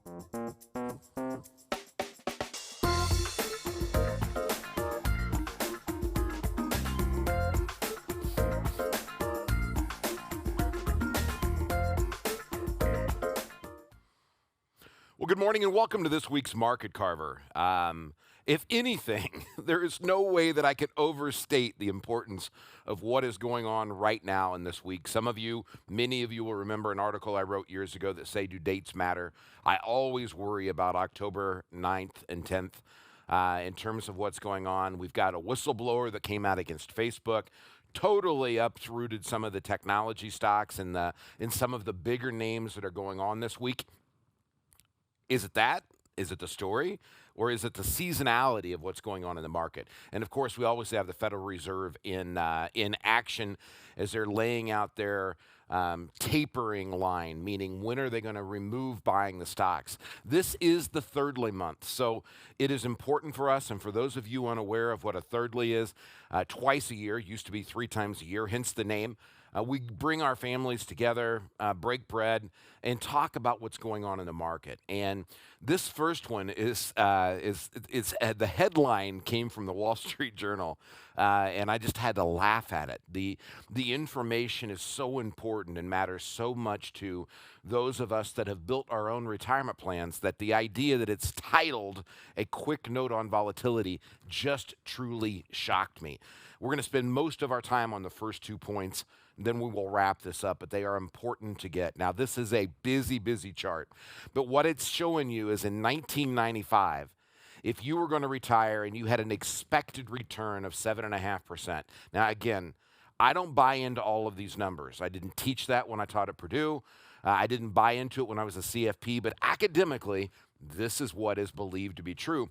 Well, good morning and welcome to this week's Market Carver. If anything, there is no way that I can overstate the importance of what is going on right now in this week. Some of you, many of you will remember an article I wrote years ago that say, do dates matter? I always worry about October 9th and 10th in terms of what's going on. We've got a whistleblower that came out against Facebook, totally uprooted some of the technology stocks and some of the bigger names that are going on this week. Is it that? Is it the story? Or is it the seasonality of what's going on in the market? And of course, we always have the Federal Reserve in action as they're laying out their tapering line, meaning when are they going to remove buying the stocks? This is the thirdly month, so it is important for us. And for those of you unaware of what a thirdly is, twice a year, used to be 3 times a year, hence the name. We bring our families together, break bread, and talk about what's going on in the market. And this first one is the headline came from the Wall Street Journal, and I just had to laugh at it. The information is so important and matters so much to those of us that have built our own retirement plans that the idea that it's titled A Quick Note on Volatility just truly shocked me. We're going to spend most of our time on the first 2 points. Then we will wrap this up, but they are important to get. Now, this is a busy, busy chart, but what it's showing you is in 1995, if you were going to retire and you had an expected return of 7.5%. Now, again, I don't buy into all of these numbers. I didn't teach that when I taught at Purdue. I didn't buy into it when I was a CFP, but academically, this is what is believed to be true.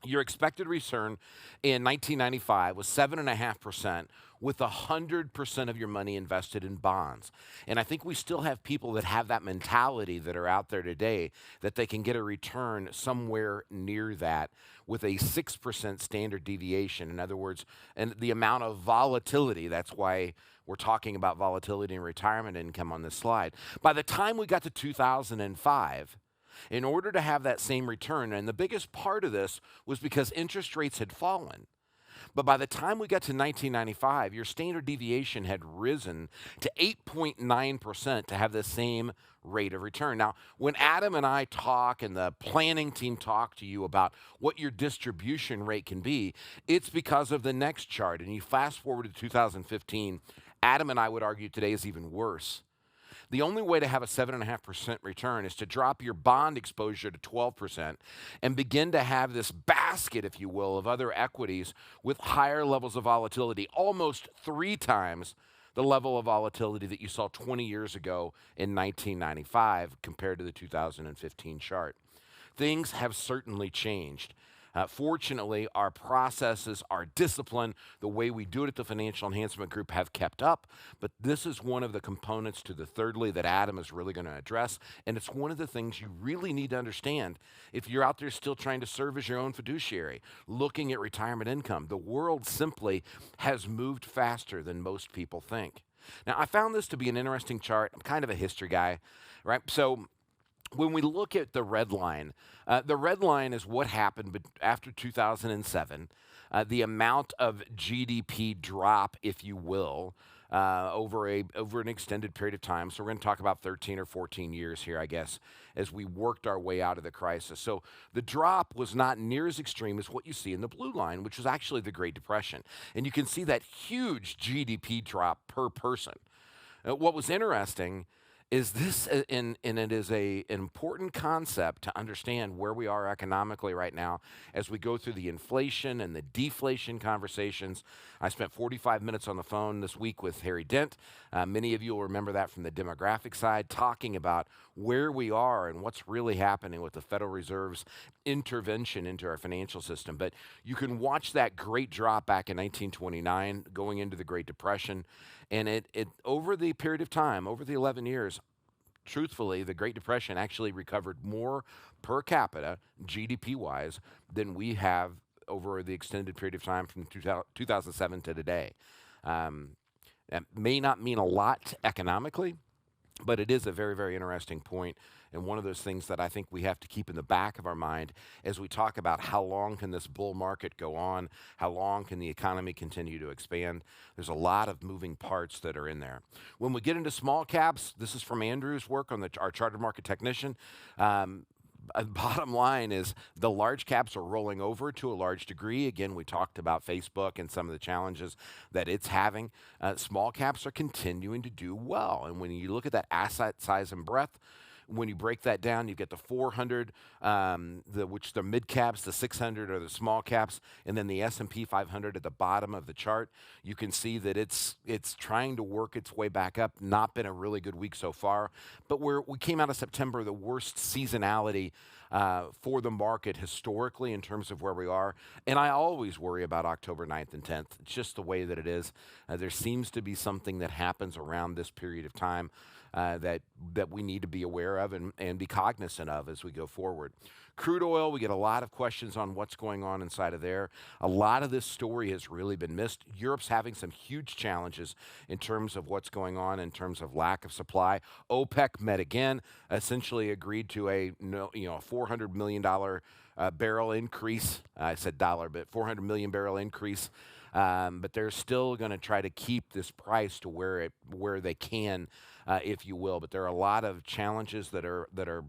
Your expected return in 1995 was 7.5% with 100% of your money invested in bonds. And I think we still have people that have that mentality that are out there today that they can get a return somewhere near that with a 6% standard deviation. In other words, and the amount of volatility, that's why we're talking about volatility and retirement income on this slide. By the time we got to 2005, in order to have that same return, and the biggest part of this was because interest rates had fallen. But by the time we got to 1995, your standard deviation had risen to 8.9% to have the same rate of return. Now, when Adam and I talk and the planning team talk to you about what your distribution rate can be, it's because of the next chart. And you fast forward to 2015, Adam and I would argue today is even worse. The only way to have a 7.5% return is to drop your bond exposure to 12% and begin to have this basket, if you will, of other equities with higher levels of volatility, almost 3 times the level of volatility that you saw 20 years ago in 1995 compared to the 2015 chart. Things have certainly changed. Fortunately, our processes, our discipline, the way we do it at the Financial Enhancement Group have kept up, but this is one of the components to the thirdly that Adam is really going to address, and it's one of the things you really need to understand if you're out there still trying to serve as your own fiduciary, looking at retirement income. The world simply has moved faster than most people think. Now, I found this to be an interesting chart. I'm kind of a history guy, right? So when we look at the red line is what happened after 2007, the amount of GDP drop, if you will, over an extended period of time. So we're going to talk about 13 or 14 years here, I guess, as we worked our way out of the crisis. So the drop was not near as extreme as what you see in the blue line, which was actually the Great Depression. And you can see that huge GDP drop per person. What was interesting is this, and it is an important concept to understand where we are economically right now as we go through the inflation and the deflation conversations. I spent 45 minutes on the phone this week with Harry Dent. Many of you will remember that from the demographic side, talking about where we are and what's really happening with the Federal Reserve's intervention into our financial system. But you can watch that great drop back in 1929 going into the Great Depression. And it over the period of time, over the 11 years, truthfully, the Great Depression actually recovered more per capita, GDP-wise, than we have over the extended period of time from 2007 to today. That may not mean a lot economically, But it is a very, very interesting point, and one of those things that I think we have to keep in the back of our mind as we talk about how long can this bull market go on, how long can the economy continue to expand. There's a lot of moving parts that are in there. When we get into small caps, this is from Andrew's work on our chartered market technician. Bottom line is the large caps are rolling over to a large degree. Again, we talked about Facebook and some of the challenges that it's having. Small caps are continuing to do well. And when you look at that asset size and breadth, when you break that down, you get the 400, which the mid caps, the 600 are the small caps, and then the S&P 500 at the bottom of the chart. You can see that it's trying to work its way back up. Not been a really good week so far, but we came out of September the worst seasonality for the market historically in terms of where we are. And I always worry about October 9th and 10th. It's just the way that it is. There seems to be something that happens around this period of time that we need to be aware of and be cognizant of as we go forward. Crude oil, we get a lot of questions on what's going on inside of there. A lot of this story has really been missed. Europe's having some huge challenges in terms of what's going on in terms of lack of supply. OPEC met again, essentially agreed to a $400 million barrel increase. I said dollar, but 400 million barrel increase. But they're still going to try to keep this price to where they can, if you will. But there are a lot of challenges that are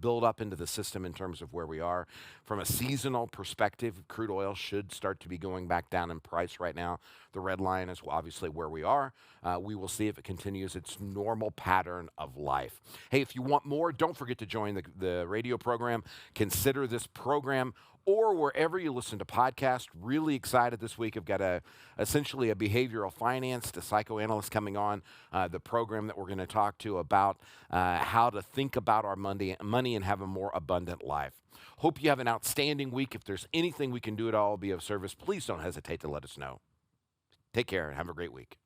build up into the system in terms of where we are. From a seasonal perspective, crude oil should start to be going back down in price right now. The red line is obviously where we are. We will see if it continues its normal pattern of life. Hey, if you want more, don't forget to join the radio program. Consider this program or wherever you listen to podcasts. Really excited this week. I've got essentially a behavioral finance, the psychoanalyst coming on the program that we're going to talk to about how to think about our money and have a more abundant life. Hope you have an outstanding week. If there's anything we can do at all be of service, please don't hesitate to let us know. Take care and have a great week.